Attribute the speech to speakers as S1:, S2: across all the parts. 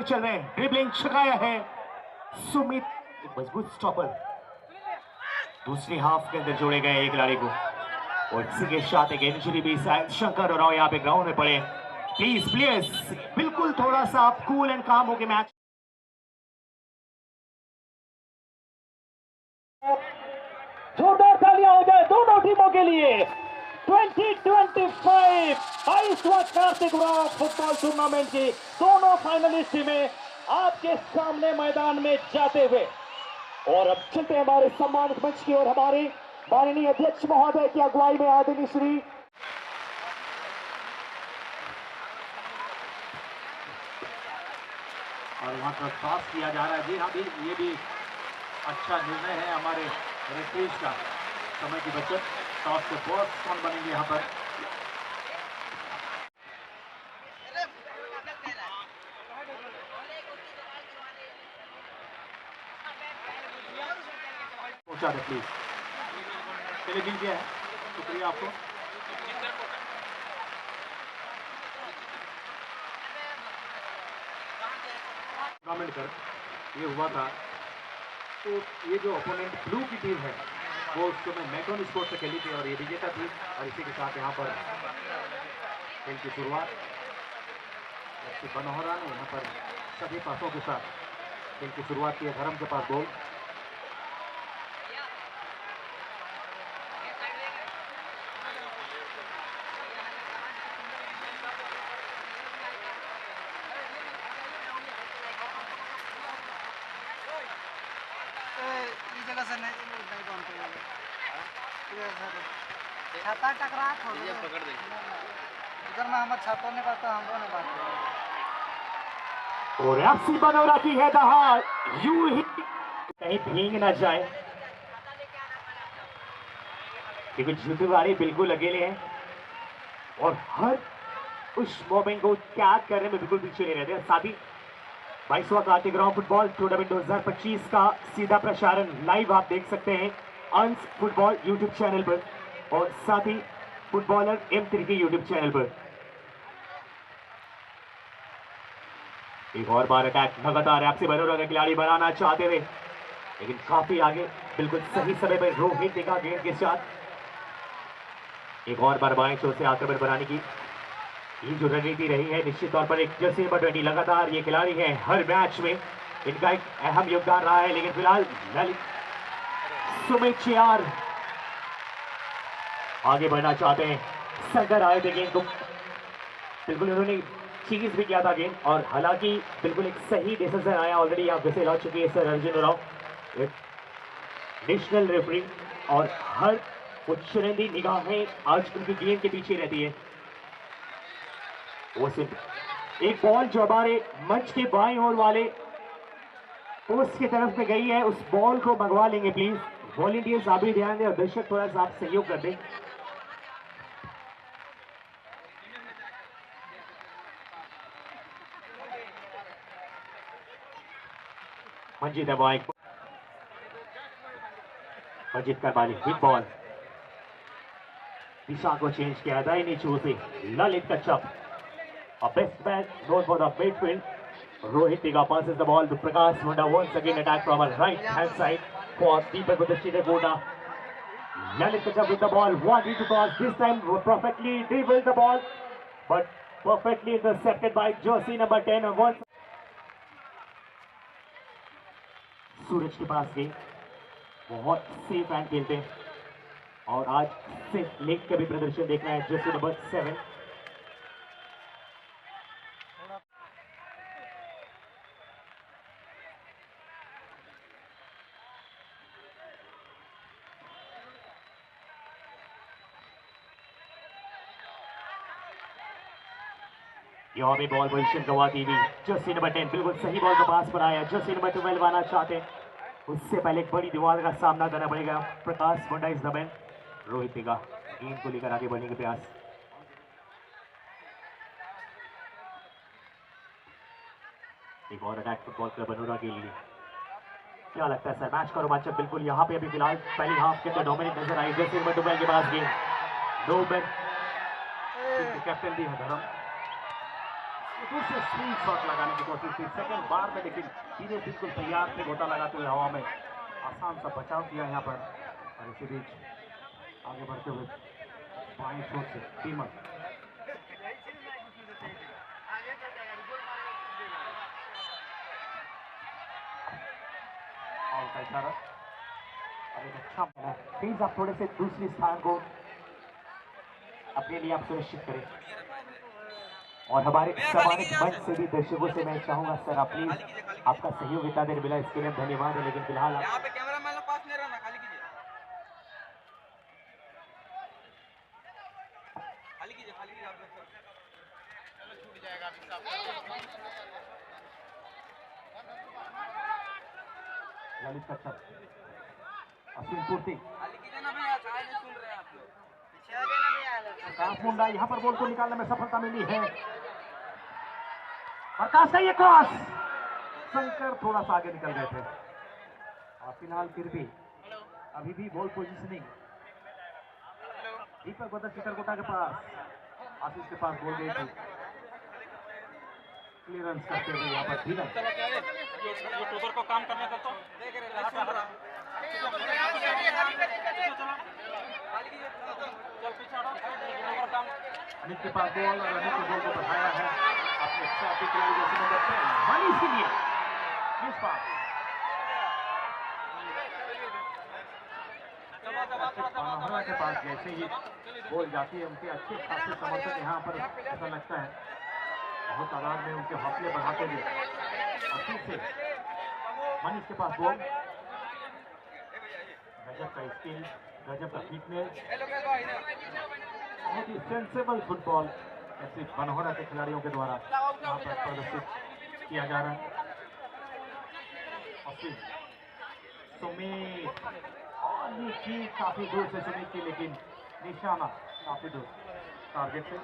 S1: चल रहे हैं, ड्रिबलिंग छकाया है सुमित, मजबूत स्टॉपर दूसरी हाफ के अंदर जोड़े गए एक खिलाड़ी को, और इसी के साथ एक इंजरी भी शायद शंकर और यहाँ पे ग्राउंड में पड़े। प्लीज प्लेयर्स बिल्कुल थोड़ा सा आप कूल एंड काम होके मैच।
S2: जोरदार तालियां हो जाए दोनों टीमों के लिए। 2025 22वां कार्तिक उरांव फुटबॉल टूर्नामेंट की दोनों फाइनलिस्ट टीमें आपके सामने मैदान में जाते हुए, और अब चलते हैं हमारे सम्मानित मंच की और हमारे माननीय अध्यक्ष महोदय की अगुवाई में आदरणीय श्री
S3: और वहां पर पास किया जा रहा है। जी हाँ, भी ये भी अच्छा निर्णय है हमारे रेफरीज का, समय की बचत। टॉस के बहुत कौन बनेंगे यहाँ पर। पहुंचा दे प्लीज। चलिए मिल गया है, शुक्रिया आपको। कमेंट कर ये हुआ था, तो ये जो ओपोनेंट ब्लू की टीम है वो उस समय मैक्रोन स्पोर्ट्स से खेली थी और ये विजेता थी। और इसी के साथ यहाँ पर खेल की शुरुआत बनोहरा ने यहाँ पर सभी पासों के साथ खेल की शुरुआत की है। धर्म के पास गोल।
S4: छाता टकरा पकड़ दे इधर में हमारे छाता नहीं पाता हम लोग नहीं पाते।
S1: और एफसी बनोरा की है दहाड़, यूं ही कहीं भींग ना जाए क्योंकि जुतवाड़ी बिल्कुल अकेले हैं और हर उस मोमेंट को कैद करने में बिल्कुल पीछे नहीं रहते। साथ ही 22वां कार्तिक उरांव फुटबॉल टूर्नामेंट 2025 का सीधा प्रसारण लाइव आप देख सकते हैं अंश फुटबॉल यूट्यूब चैनल पर और साथ ही फुटबॉलर M3 के यूट्यूब चैनल पर। एक और बार अटैक लगातार आपसे बनोरा का खिलाड़ी बनाना चाहते थे लेकिन काफी आगे, बिल्कुल सही समय पर रोहित दिखा गेंद के साथ। एक और बार बाएं छोर से आक्रमण बनाने की ये जो रणनीति रही है निश्चित तौर पर एक जर्सी नंबर 20 लगातार ये खिलाड़ी है हर मैच में, इनका एक अहम योगदान रहा है। लेकिन फिलहाल सुमित चियार आगे बढ़ना चाहते हैं, शंकर आए थे गेंद को, बिल्कुल उन्होंने चीज भी किया था गेंद और हालांकि बिल्कुल एक सही डिसीजन आया। ऑलरेडी आप जैसे ला चुके हैं sir Arjun Oraon national referee और हर वो चुनिंदी निगाहें आज उनकी गेंद के पीछे रहती है। वो सिर्फ एक बॉल जो हमारे मंच के बाएं ओर वाले पोस्ट की तरफ में गई है उस बॉल को मंगवा लेंगे प्लीज। वॉलंटियर्स आप भी ध्यान दें और दर्शक थोड़ा सा आप सहयोग कर दें। मंजीत अबाई मंजीत करवाली हिट बॉल, दिशा को चेंज किया था नीचे से ललित कच्छप, a best man known for the midfield. Rohit Tiga passes the ball to Prakash Munda, once again attack from a right hand side for Deepak with the Chide Munda. Lalit Kachap with the ball, wanting to cross, this time perfectly dribbled the ball but perfectly intercepted by jersey number 10 and once सूरज के पास गई, बहुत safe hand खेलते हैं और आज सिर्फ leg का भी प्रदर्शन देखना है जर्सी नंबर 7। यहाँ भी बॉल पोजीशन गवाती हुई जर्सी नंबर 10 बिल्कुल सही बॉल का पास पर आया। जर्सी नंबर 12 आना चाहते हैं, उससे पहले एक बड़ी दीवार का सामना करना पड़ेगा। प्रकाश मुंडा इस दबन रोहित तिगा गेंद को लेकर आगे बढ़ने के प्रयास। एक और अटैक फुटबॉल क्लब बनोरा के लिए। क्या लगता है सर मैच का रोमांचक बिल्कुल यहाँ पे अभी फिलहाल पहली हाफ के अंदर डोमिनेट नजर आई। जर्सी नंबर 12 के पास गेंद, नो बैन कैप्टन भी है धर्म।
S3: दूसरे स्विंग शॉट लगाने की कोशिश की सेकंड बार में, लेकिन सीधे बिल्कुल तैयार थे गोता लगाते हुए हवा में, आसान सा बचाव किया यहाँ पर। और इसी बीच आगे बढ़ते हुए बाएं छोर से बीमल, और का इशारा और एक अच्छा
S1: प्लीज आप थोड़े से दूसरी स्थान को अपने लिए आप सुनिश्चित करें। और हमारे सम्मानित मंच से भी दर्शकों से मैं चाहूंगा सर आप प्लीज आपका सहयोग इतना देर मिला इसके लिए धन्यवाद है, लेकिन फिलहाल आप
S4: यहाँ पे कैमरा मैन पास नहीं रहना, खाली कीजिए, खाली कीजिए, खाली कीजिए, आप चलो छूट जाएगा अभी सब।
S3: ललित कच्छप, अश्विन पूर्ति,
S4: खाली कीजिए ना भैया, चाहे नहीं सुन रहे हैं आप लोग, पीछे आ गए ना भैया।
S3: प्रकाश मुंडा यहाँ पर बॉल को निकालने में सफलता मिली है। प्रकाश का ये क्रॉस, शंकर थोड़ा सा आगे निकल गए थे। और फिलहाल फिर भी अभी भी बॉल पोजीशनिंग दीपक बदर चित्रकोटा के पास, आशीष के पास बॉल गई थी, क्लियरेंस करते हुए यहाँ पर धीरज,
S5: यूट्यूबर को काम करने का तो
S4: देख रहे हैं, सुन रहा हूँ। खाली कीजिए,
S5: चल पीछे हटो, यूट्यूबर काम।
S3: अनित के पास बॉल, और अनित ने बॉल को बढ़ाया है अपने साथी खिलाड़ी जैसे नंबर 10 मनीष के लिए। इस पास मनोहरा के पास जैसे ही बॉल जाती है, उनके अच्छे खासे समर्थक यहाँ पर ऐसा लगता है बहुत तादाद में उनके हौसले बढ़ाते हुए। और फिर से मनीष के पास बॉल, गजब का स्किल, गजब का फिटनेस, बहुत ही सेंसेबल फुटबॉल ऐसे मनोहरा के खिलाड़ियों के द्वारा यहाँ पर प्रदर्शित किया जा रहा है। और फिर सुमित, और ये की काफी दूर से सुमित की, लेकिन निशाना काफी दूर टारगेट से।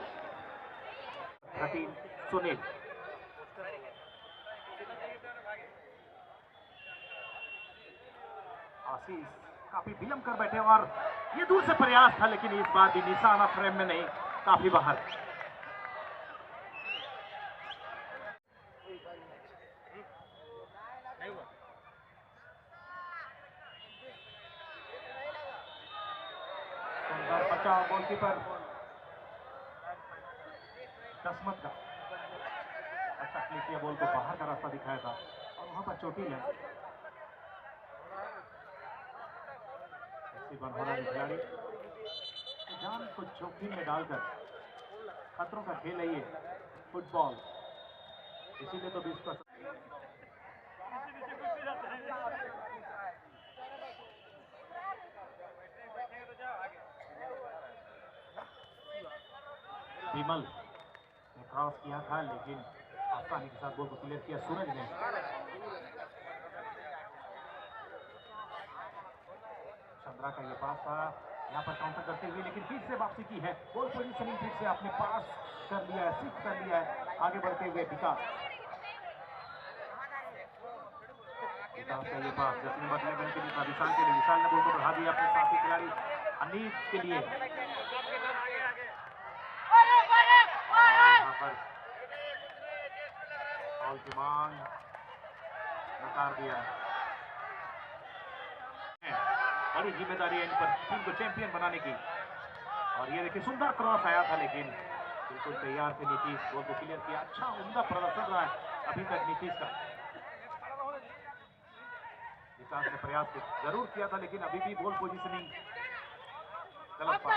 S3: 13 सुनील, आशीष काफी विलंब कर बैठे और ये दूर से प्रयास था, लेकिन इस बार भी निशाना फ्रेम में नहीं, काफी बाहर। सुंदर बचाव गोलकीपर दसमत का, अच्छा क्लिक किया, बॉल को बाहर का रास्ता दिखाया था और वहां पर चोटिल है बनहोरा के खिलाड़ी। जान को जोखिम में डालकर खतरों का खेल है ये फुटबॉल, इसीलिए तो 20% विमल ने क्रॉस किया था, लेकिन आसानी के साथ बॉल को क्लियर किया सूरज ने। चंद्रा का ये पास था, यहाँ पर काउंटर करते हुए, लेकिन फिर से वापसी की है, बॉल पोजीशनिंग फिर से आपने पास कर लिया है, शिफ्ट कर लिया है, आगे बढ़ते हुए विकास का ये पास जैसे बदलेगन के लिए, विशाल के लिए, विशाल ने बॉल को बढ़ा दिया अपने साथी खिलाड़ी अनीत के लिए। यहाँ पर बॉल की मांग नकार दिया है। बड़ी जिम्मेदारी है इन पर टीम को चैंपियन बनाने की। और ये देखिए सुंदर क्रॉस आया था, लेकिन बिल्कुल तैयार थे नीतीश, बॉल को क्लियर किया। अच्छा उम्दा प्रदर्शन रहा है अभी तक नीतीश का। विकास ने प्रयास जरूर किया था, लेकिन अभी भी बॉल पोजीशनिंग गलत पास।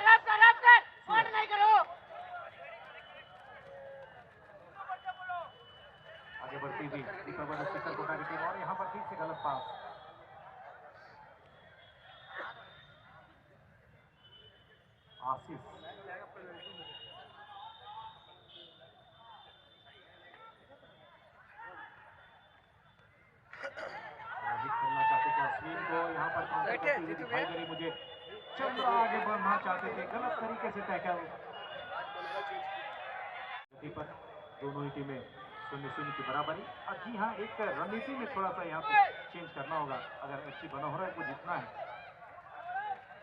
S3: आगे बढ़ती हुई चित्रकोटा की टीम, और यहाँ पर फिर से गलत पास। आशीष करना चाहते थे अश्विन को, यहाँ पर काउंटर करते हुए दिखाई दे रही मुझे। चंद्रा आगे बढ़ना चाहते थे, गलत तरीके से टैकल। पर दोनों ही टीमें 0-0 की बराबरी। और जी हाँ, एक रणनीति में थोड़ा सा यहाँ पे चेंज करना होगा अगर FC बनहोरा को जीतना है।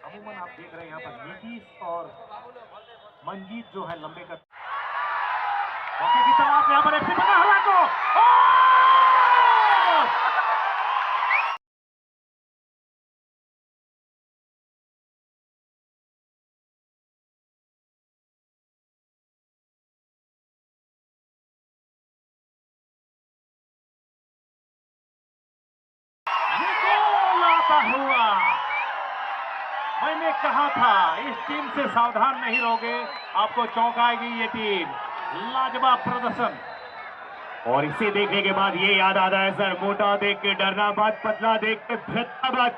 S3: अमूमन आप देख रहे हैं यहाँ पर नीतीश और मंजीत जो है लंबे का मौके की तलाश यहाँ पर एफसी पन्ना को हुआ। मैंने कहा था इस टीम से सावधान नहीं रहोगे, आपको चौंकाएगी ये टीम। लाजवाब प्रदर्शन। और इसे देखने के बाद ये याद आता है सर, मोटा देख के डरना मत, पतला देख के भिड़ना मत।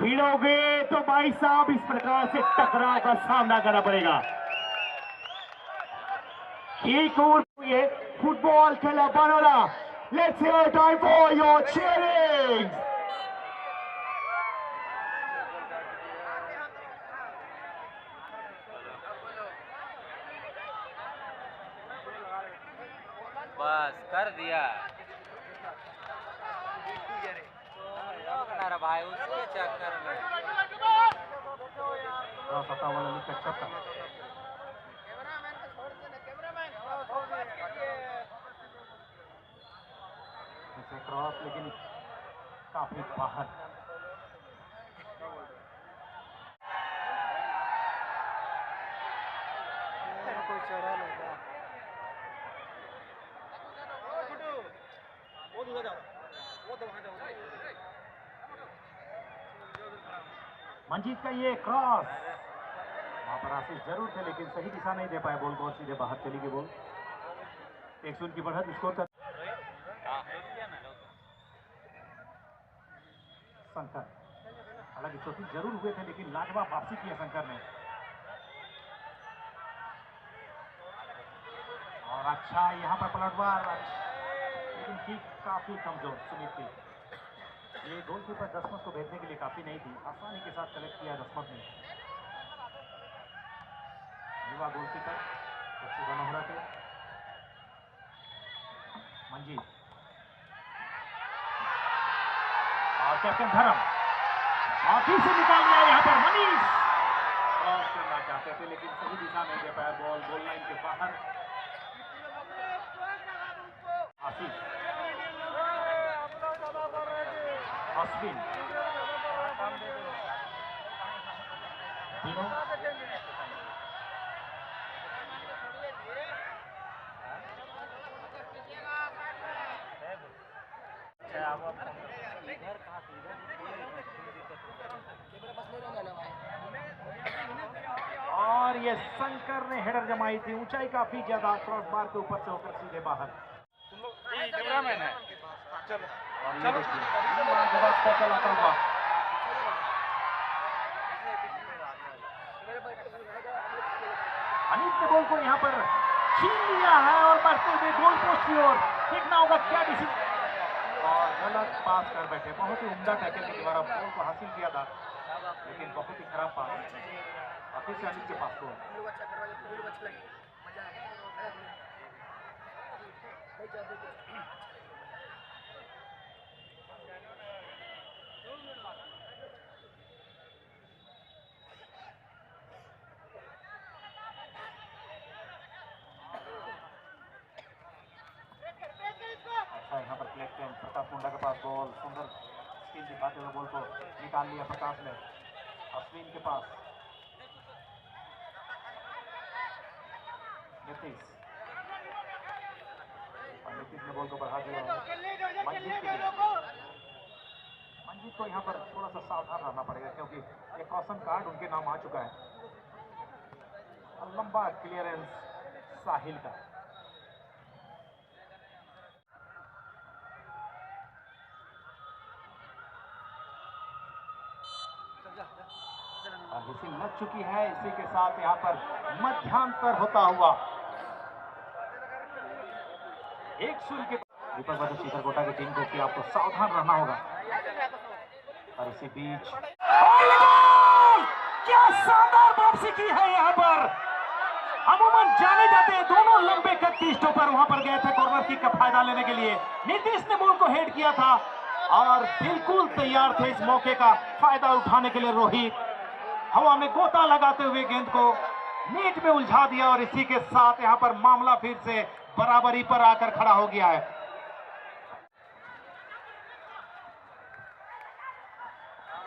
S3: भिड़ोगे तो भाई साहब इस प्रकार से टकराव का सामना करना पड़ेगा। ये फुटबॉल खेला Baroda. Let's hear time for your cheering.
S6: बस कर दिया भाई उसके चक्कर में।
S3: सत्ता वाला लिख सकता क्रॉस, लेकिन काफी बाहर।
S4: कोई चढ़ा लगा
S3: मंजीत का ये क्रॉस, वहां पर आशीष जरूर थे लेकिन सही दिशा नहीं दे पाए बॉल को, सीधे बाहर चली गई बॉल। 1-0 की बढ़त स्कोर कर शंकर। हालांकि चोटी जरूर हुए थे लेकिन लाजवाब वापसी की है शंकर ने। और अच्छा यहाँ पर पलटवार, लेकिन ठीक काफी कमजोर सुमित की। ये गोलकीपर दसमत को भेजने के लिए काफी नहीं थी, आसानी के साथ कलेक्ट किया दसमत ने। युवा गोलकीपर बनोहरा के मंजीत और कैप्टन धर्म फिर से निकाल लिया यहाँ पर मनीष। क्रॉस करना चाहते थे लेकिन सही दिशा नहीं दे पाया, बॉल गोल लाइन के बाहर। आशीष, अश्विन, तीनों और ये शंकर ने हेडर जमाई थी, ऊंचाई काफी ज्यादा, क्रॉस बार के ऊपर से होकर सीधे बाहर।
S5: कैमरामैन है, चलो
S3: चलो चलाता हुआ अनित ने बॉल को यहाँ पर छीन लिया है और बढ़ते हुए गोल पोस्ट की ओर। देखना होगा क्या डिसीजन, और गलत पास कर बैठे। बहुत ही उम्दा टैकल के द्वारा बॉल को हासिल किया था लेकिन बहुत ही खराब पास। फिर से अनित के पास को यहाँ पर कैप्टन प्रताप मुंडा के पास बॉल, सुंदर स्किल दिखाते हुए बॉल को निकाल लिया प्रताप ने। अश्विन के पास नीतीश, नीतीश ने बॉल को बढ़ा दिया मंजीत के लिए। मंजीत को यहाँ पर थोड़ा सा सावधान रहना पड़ेगा क्योंकि ये कॉशन कार्ड उनके नाम आ चुका है। लंबा क्लियरेंस साहिल का। हिसिंग लग चुकी है, इसी के साथ यहाँ पर मध्यांतर होता हुआ 1-0 के दीपक बहादुर चित्रकोटा की टीम को कि आपको सावधान रहना होगा। और इसी बीच क्या शानदार वापसी की है यहाँ पर। अमूमन जाने जाते हैं दोनों लंबे कद की स्टॉपर वहां पर गए थे कॉर्नर किक का फायदा लेने के लिए। नीतीश ने बॉल को हेड किया था और बिल्कुल तैयार थे इस मौके का फायदा उठाने के लिए। रोहित हवा में गोता लगाते हुए गेंद को नेट में उलझा दिया और इसी के साथ यहां पर मामला फिर से बराबरी पर आकर खड़ा हो गया है।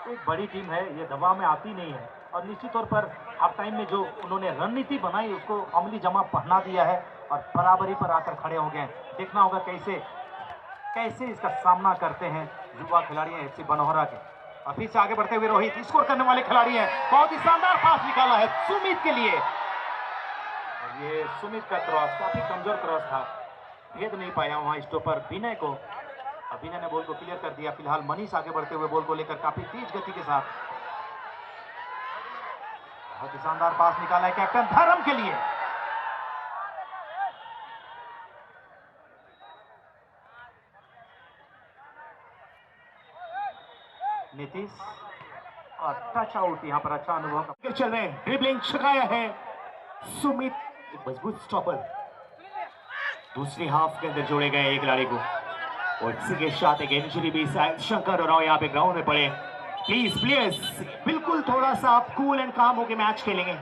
S3: एक बड़ी टीम है, ये दबाव में आती नहीं है और निश्चित तौर पर हाफ टाइम में जो उन्होंने रणनीति बनाई उसको अमली जमा पहना दिया है और बराबरी पर आकर खड़े हो गए। देखना होगा कैसे इसका सामना करते हैं युवा खिलाड़ी हैं एफसी बनोहरा के। और फिर से आगे बढ़ते हुए रोहित स्कोर करने वाले खिलाड़ी हैं, बहुत ही शानदार पास निकाला है सुमित के लिए। और ये सुमित का क्रॉस काफी कमजोर क्रॉस था, भेद नहीं पाया वहां स्टॉपर विनय को। विनय ने बॉल को क्लियर कर दिया। फिलहाल मनीष आगे बढ़ते हुए बॉल को लेकर काफी तेज गति के साथ बहुत ही शानदार पास निकाला है कैप्टन धर्म के लिए। नीतीश और टच आउट, यहां पर अच्छा अनुभव
S1: चल रहे हैं। ड्रिबलिंग छकाया है सुमित, एक मजबूत स्टॉपर। दूसरी हाफ के अंदर जोड़े गए एक खिलाड़ी को और इसी के साथ एक इंजरी भी शायद शंकर और यहाँ पे ग्राउंड में पड़े। प्लीज प्लेयर्स बिल्कुल थोड़ा सा आप कूल एंड काम होकर मैच खेलेंगे।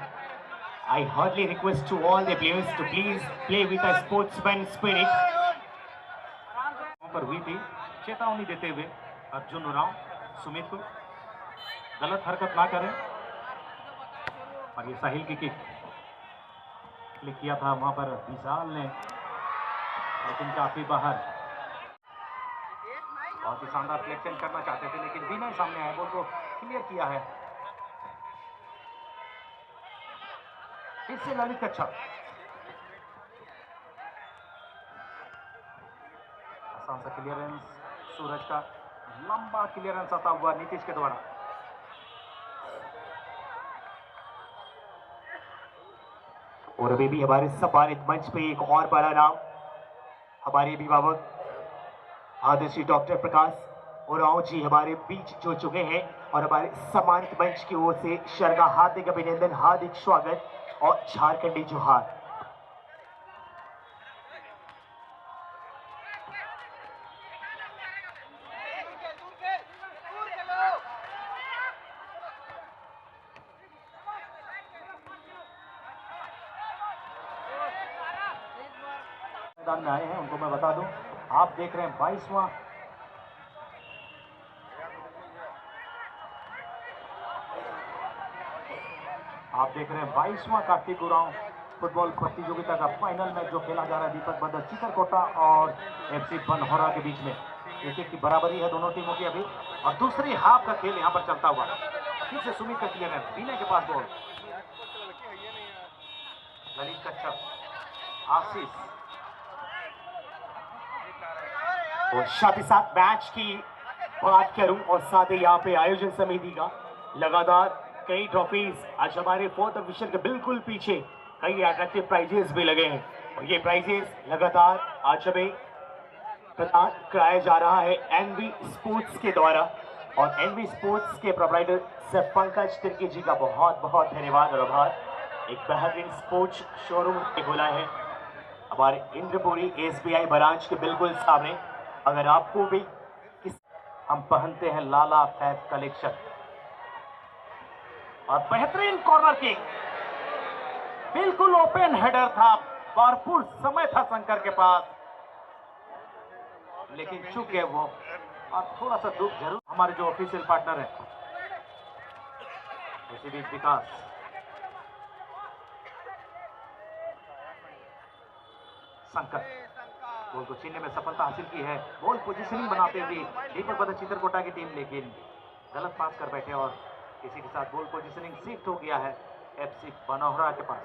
S1: I hardly request to all the players to please play with a sportsman spirit.
S3: पर हुई थी चेतावनी देते हुए अर्जुन उरांव सुमित को गलत हरकत ना करें। और ये साहिल की किक क्लिक किया था वहां पर विशाल ने, लेकिन काफी बाहर। बहुत ही शानदार सिलेक्शन करना चाहते थे लेकिन विनय सामने आए, बॉल को क्लियर किया है। इससे ललित कच्छप, आसान सा क्लियरेंस, सूरज का लंबा क्लियरेंस आता हुआ नीतीश के द्वारा।
S1: और अभी भी हमारे सम्मानित मंच पे एक और बड़ा नाम हमारे अभिभावक आदर्शी डॉक्टर प्रकाश उरांव जी हमारे बीच जुड़ चुके हैं और हमारे सम्मानित मंच की ओर से शर्गा हार्दिक अभिनंदन, हार्दिक स्वागत और झारखंडी जोहार।
S3: मैदान में आए हैं उनको मैं बता दूं, आप देख रहे हैं 22वां कार्तिक उरांव फुटबॉल प्रतियोगिता का फाइनल मैच जो खेला जा रहा है दीपक बंदर चित्रकोटा और एफसी बनहोरा के बीच में। एक की बराबरी है दोनों टीमों की अभी और दूसरी हाफ का खेल यहां पर चलता हुआ। फिर से सुमित का क्लियर है, विनय के पास बॉल, ललित कच्छप, आशीष
S1: और साथ ही साथ मैच की बात करूं और साथ ही यहाँ पे आयोजन समिति का लगातार कई ट्रॉफीज आज हमारे 4th डिवीजन के बिल्कुल पीछे कई अट्रैक्टिव प्राइजेस भी लगे हैं और ये प्राइजेस लगातार आज हमें प्रदान कराया जा रहा है एनवी स्पोर्ट्स के द्वारा। और एनवी स्पोर्ट्स के प्रोप्राइटर सर पंकज तिर्की जी का बहुत बहुत धन्यवाद और आभार। एक बेहतरीन स्पोर्ट्स शोरूम खोला है हमारे इंद्रपुरी SBI ब्रांच के बिल्कुल सामने। अगर आपको भी
S3: हम पहनते हैं लाला फैब कलेक्शन। और बेहतरीन कॉर्नर किक, बिल्कुल ओपन हेडर था, भरपूर समय था शंकर के पास लेकिन चूक गए वो। और थोड़ा सा दुख जरूर हमारे जो ऑफिशियल पार्टनर है इसी बीच विकास, शंकर बॉल को छीनने में सफलता हासिल की है। बॉल पोजीशनिंग बनाते हुए दीपक बंदर चित्रकोटा की टीम लेकिन गलत पास कर बैठे और इसी के साथ बॉल पोजीशनिंग शिफ्ट हो गया है एफसी बनोहरा के पास।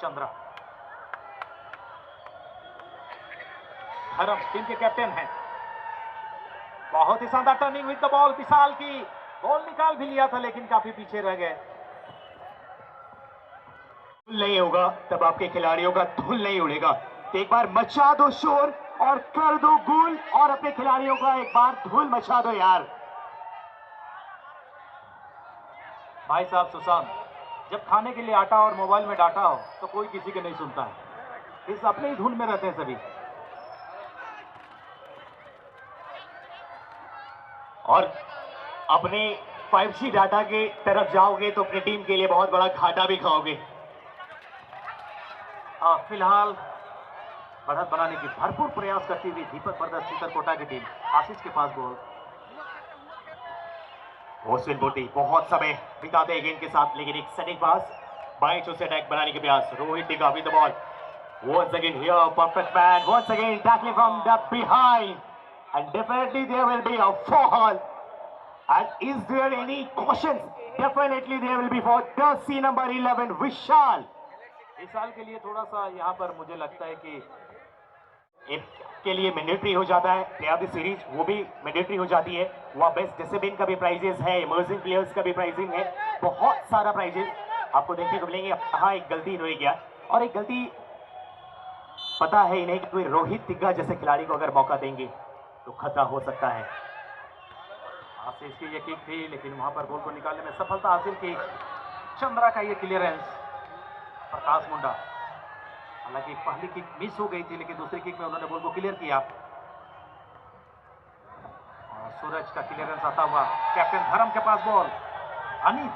S3: चंद्रा धर्म टीम के कैप्टन हैं, बहुत ही शानदार टर्निंग विद द बॉल, विशाल की बॉल निकाल भी लिया था लेकिन काफी पीछे रह गए।
S1: नहीं होगा तब आपके खिलाड़ियों का धूल नहीं उड़ेगा। तो एक बार मचा दो शोर और कर दो गोल और अपने खिलाड़ियों का एक बार धूल मचा दो यार।
S3: भाई साहब सुशांत, जब खाने के लिए आटा और मोबाइल में डाटा हो तो कोई किसी के नहीं सुनता है, इस अपने ही धुन में रहते हैं सभी।
S1: और अपने 5G डाटा के तरफ जाओगे तो अपनी टीम के लिए बहुत बड़ा घाटा भी खाओगे।
S3: फिलहाल बढ़त बनाने की भरपूर प्रयास करती हुई दीपक ब्रदर्स चित्रकोटा की टीम। आशीष के पास बॉल।
S1: मोहसिन बोटी बहुत समय बिताते हैं गेंद के साथ, लेकिन एक सटीक पास बाएं चोर से अटैक बनाने के प्रयास। रोहित टिका with the ball. Once again here, perfect man. Once again tackling from the behind, and definitely there will be a foul. And is there any cautions? Definitely there will be for jersey number 11 Vishal.
S3: इस साल के लिए थोड़ा सा यहाँ पर मुझे लगता है कि
S1: के लिए मैंडेटरी हो जाता है प्लेयर ऑफ द सीरीज, वो भी मैंडेटरी हो जाती है। वह बेस्ट डिसिप्लिन का भी प्राइजेस है, इमर्जिंग प्लेयर्स का भी प्राइजिंग है, बहुत सारा प्राइजेस आपको देखने को मिलेंगे। हाँ, एक गलती इन्होंने किया, और एक गलती पता है इन्हें कि कोई रोहित तिग्गा जैसे खिलाड़ी को अगर मौका देंगे तो खतरा हो सकता है।
S3: आशीष की ये किक थी, लेकिन वहां पर बॉल को निकालने में सफलता हासिल की। चंद्रा का ये क्लियरेंस, प्रकाश मुंडा। हालांकि पहली किक मिस हो गई थी, लेकिन दूसरी किक में उन्होंने बॉल को क्लियर किया। और सूरज का क्लियरेंस आता हुआ कैप्टन धर्म के पास बॉल। अनित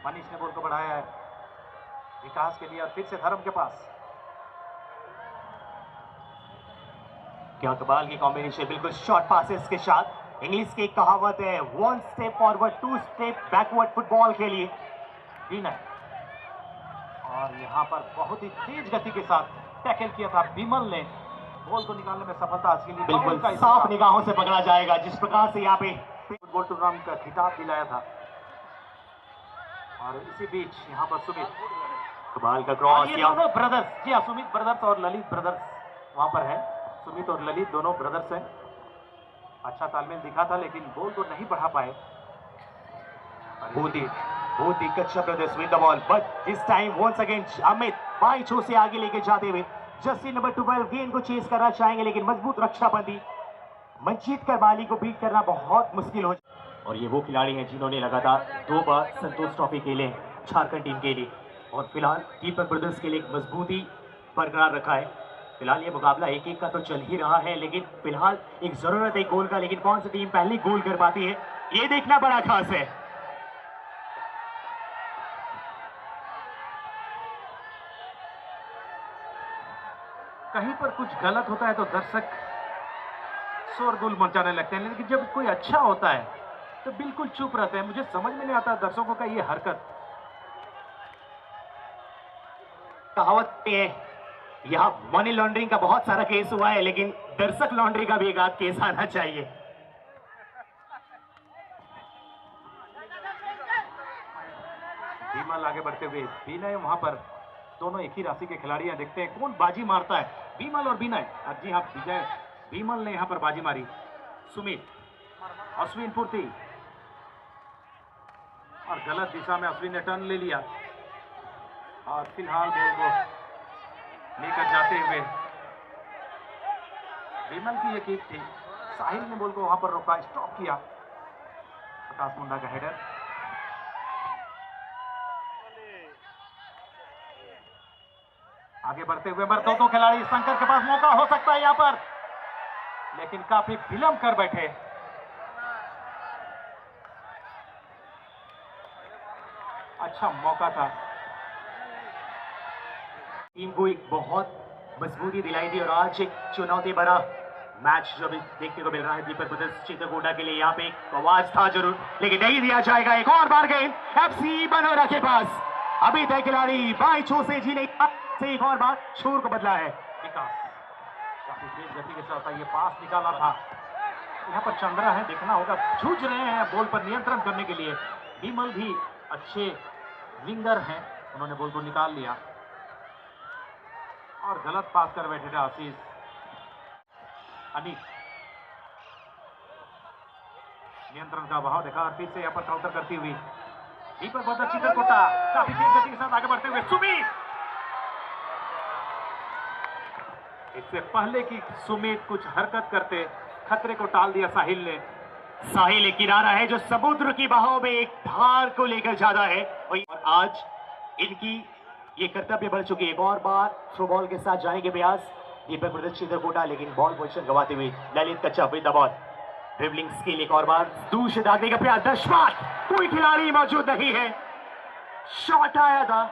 S3: मनीष ने बॉल को बढ़ाया है विकास के लिए, और फिर से धर्म के पास।
S1: क्या कमाल की कॉम्बिनेशन, बिल्कुल शॉर्ट पासेस के साथ। इंग्लिश की एक कहावत है, 1 step forward 2 step backward football के लिए।
S3: और यहाँ पर बहुत ही तेज गति के साथ टैकल किया था विमल ने, बॉल को निकालने में सफलता हासिल की।
S1: बिल्कुल साफ निगाहों से पकड़ा जाएगा जिस प्रकार से यहाँ पे
S3: फुटबॉल टूर्नामेंट का खिताब दिलाया था। और इसी बीच यहाँ पर सुमित,
S1: कमाल का क्रॉस।
S3: दोनों ब्रदर्स, जी हाँ, सुमित ब्रदर्स और ललित ब्रदर्स वहां पर है। सुमित और ललित दोनों ब्रदर्स हैं। अच्छा तालमेल दिखा था, लेकिन बॉल को नहीं बढ़ा पाए।
S1: बहुत ही कच्चा brothers with the ball, but this time once again Amit बाई छो से आगे लेके जाते हुए जर्सी नंबर 12 गेंद को चेस करना चाहेंगे, लेकिन मजबूत रक्षाबंदी मंजीत करमाली को बीट करना बहुत मुश्किल हो। और ये वो खिलाड़ी हैं जिन्होंने लगातार 2 बार संतोष ट्रॉफी खेले झारखंड टीम के लिए, और फिलहाल दीपक ब्रदर्स के लिए एक मजबूती बरकरार रखा है। फिलहाल ये मुकाबला 1-1 का तो चल ही रहा है, लेकिन फिलहाल एक जरूरत है गोल का, लेकिन कौन सी टीम पहली गोल कर पाती है ये देखना बड़ा खास है।
S3: कहीं पर कुछ गलत होता है तो दर्शक शोरगुल मचाने लगते हैं, लेकिन जब कोई अच्छा होता है तो बिल्कुल चुप रहते हैं। मुझे समझ में नहीं आता दर्शकों का ये हरकत।
S1: कहावत है, यहाँ मनी लॉन्ड्रिंग का बहुत सारा केस हुआ है, लेकिन दर्शक लॉन्ड्री का भी एक आध केस आना चाहिए।
S3: विमल आगे बढ़ते हुए, विनय वहां पर, दोनों एक ही राशि के खिलाड़ी हैं। देखते हैं कौन बाजी मारता है, विमल और विनय। अब जी हाँ, विजय विमल ने यहाँ पर बाजी मारी। सुमित, अश्विन पूर्ति, और गलत दिशा में अश्विन ने टर्न ले लिया, और फिलहाल बॉल को लेकर जाते हुए विमल की ये किक थी। साहिल ने बॉल को वहां पर रोका, स्टॉप किया। प्रकाश मुंडा का हेडर। आगे बढ़ते हुए दो खिलाड़ी, शंकर के पास मौका हो सकता है यहां पर, लेकिन काफी विलंब कर बैठे। अच्छा मौका था।
S1: टीम को एक बहुत मजबूती दिलाई थी, और आज एक चुनौती भरा मैच जो भी देखने को मिल रहा है दीपक ब्रदर्स चित्रकोटा के लिए। यहाँ पे एक आवाज था जरूर, लेकिन नहीं दिया जाएगा। एक और बार गेंद एफसी बनोरा के पास, अभी तक खिलाड़ी बाई छो से जी नहीं से एक और बार छोर को बदला है।
S3: विकास काफी तेज गति के साथ ये पास निकाला था। यहाँ पर चंद्रा है, देखना होगा, जूझ रहे हैं बॉल पर नियंत्रण करने के लिए। विमल भी अच्छे विंगर हैं, उन्होंने बॉल को निकाल लिया, और गलत पास कर बैठे थे आशीष। अनिल नियंत्रण का अभाव देखा, और फिर से यहाँ पर काउंटर करती हुई दीपक ब्रदर्स चित्रकोटा काफी तेज गति के साथ आगे बढ़ते हुए सुमित। इससे पहले कि सुमित कुछ हरकत करते, खतरे को टाल दिया साहिल ने।
S1: साहिल एक किनारा है जो समुद्र की बहाव में एक धार को लेकर जाता है, और आज इनकी ये कर्तव्य बढ़ चुकी है। एक और बार थ्रो बॉल के साथ जाने के प्रयास दीपक ब्रदर्स चित्रकूटा, लेकिन बॉल पोजीशन गवाते हुए Lalit Kachhap with the ball. Dribbling skill, एक और बार दूर से दागने का प्रयास, दशमात, कोई खिलाड़ी मौजूद नहीं है। शॉट आया था,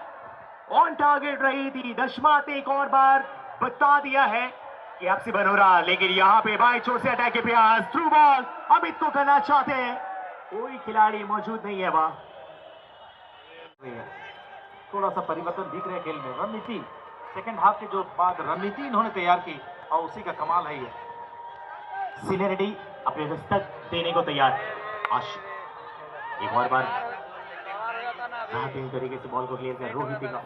S1: ऑन टारगेट रही थी, दशमात एक और बार बता दिया है कि आपसे बन हो रहा, लेकिन यहाँ पे बाई छोर से अटैक के प्रयास, थ्रू बॉल अमित को करना चाहते हैं, कोई खिलाड़ी मौजूद नहीं है वहां।
S3: थोड़ा सा परिवर्तन दिख रहा है खेल में। रणनीति सेकंड हाफ के जो बाद रणनीति इन्होंने तैयार की और उसी का कमाल है ये।
S1: सीनियरिटी अपने दस्तक देने को तैयार। एक और बार बेहतरीन तरीके से बॉल को क्लियर कर रोहित का,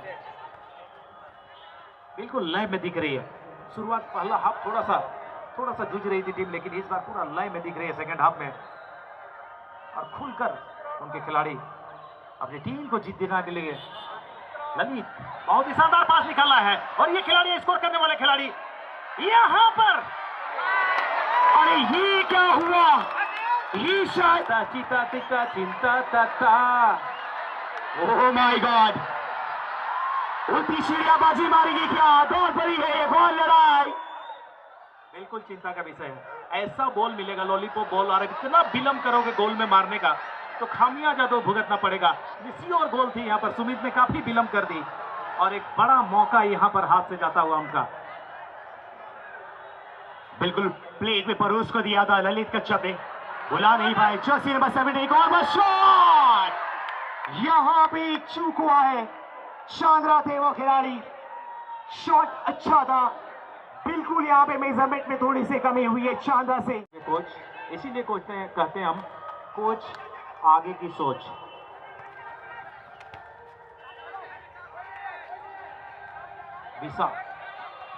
S3: बिल्कुल लय में दिख रही है। शुरुआत पहला हाफ थोड़ा सा जूझ रही थी टीम, लेकिन इस बार पूरा लय में दिख रही है सेकंड हाफ में, और खुलकर उनके खिलाड़ी अपनी टीम को जीत दिलाने के लिए।
S1: ललित बहुत ही शानदार पास निकाला है, और ये खिलाड़ी स्कोर करने वाले खिलाड़ी यहाँ पर, अरे ये क्या हुआ, ये शायद
S3: चीता टिका चिंता तथा,
S1: ओह माय गॉड, उल्टी सीढ़ियाबाजी मारेगी क्या, दौड़ पड़ी है एक और लड़ाई।
S3: बिल्कुल चिंता का विषय है। ऐसा बॉल मिलेगा लॉलीपॉप बॉल, और इतना विलंब करोगे गोल में मारने का तो खामियाजा तो भुगतना पड़ेगा। मिसी और गोल थी यहाँ पर, सुमित ने काफी विलंब कर दी, और एक बड़ा मौका यहाँ पर हाथ से जाता हुआ उनका।
S1: बिल्कुल प्लेट में परोस को दिया था ललित कच्छप ने, बुला नहीं पाए। जर्सी नंबर 7 एक और शॉट, यहां पे चूक हुआ है, शानदार थे वो खिलाड़ी, शॉट अच्छा था, बिल्कुल यहाँ पे मेजरमेंट में थोड़ी सी कमी हुई है चांदा से।
S3: कोच इसीलिए कहते हैं हम, कोच आगे की सोच।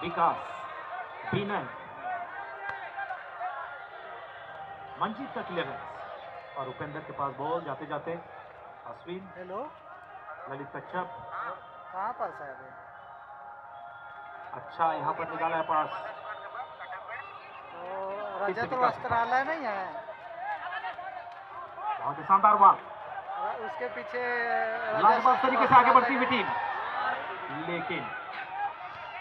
S3: विकास, विनय, मंजीत का क्लियरेंस, और उपेंद्र के पास बॉल जाते जाते अश्विन,
S4: हेलो,
S3: ललित कच्छप,
S4: कहाँ पर साहब?
S3: अच्छा यहाँ पर निकाला है पास,
S4: तो रजत वस्त्रालय नहीं है?
S3: बहुत ही शानदार हुआ।
S4: उसके पीछे
S3: लाजवाब तरीके से आगे बढ़ती हुई टीम, लेकिन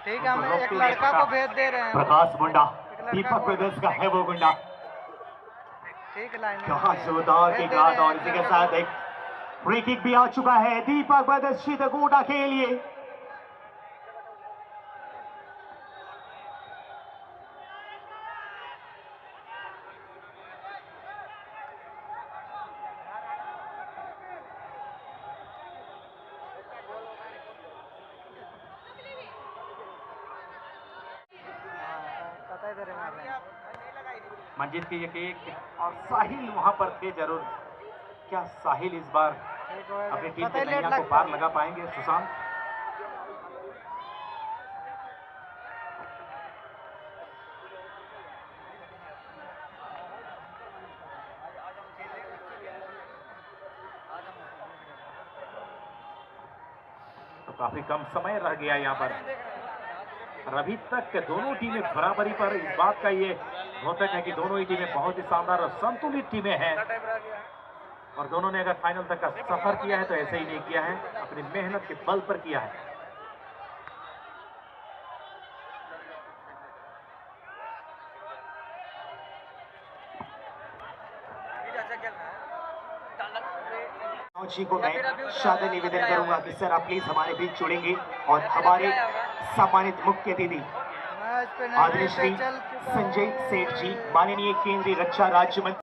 S4: ठीक है, हम एक लड़का को भेज दे रहे हैं।
S1: प्रकाश मुंडा, दीपक ब्रदर्स का है वो गुंडा,
S4: ठीक लाइन
S1: क्या जोरदार किक रहा था, और इसी के साथ एक फ्री किक भी आ चुका है दीपक ब्रदर्स चित्रकूटा के लिए।
S3: मंजीत की ये किक, और साहिल वहां पर थे जरूर। क्या साहिल इस बार अपनी टीम के नैया को पार लगा पाएंगे? सुशांत, तो काफी कम समय रह गया यहाँ पर। अभी तक दोनों टीमें बराबरी पर, इस बात का ये द्योतक है कि दोनों ही टीमें बहुत ही शानदार और संतुलित टीमें हैं, और दोनों ने अगर फाइनल तक का सफर किया है तो ऐसे ही नहीं किया है, अपनी मेहनत के बल पर किया है।
S1: जी को मैं सादर निवेदन करूंगा कि सर आप प्लीज हमारे बीच जुड़ेंगे, और हमारे सम्मानित मुख्य अतिथि आदरणीय श्री संजय सेठ जी, माननीय केंद्रीय रक्षा राज्य मंत्री।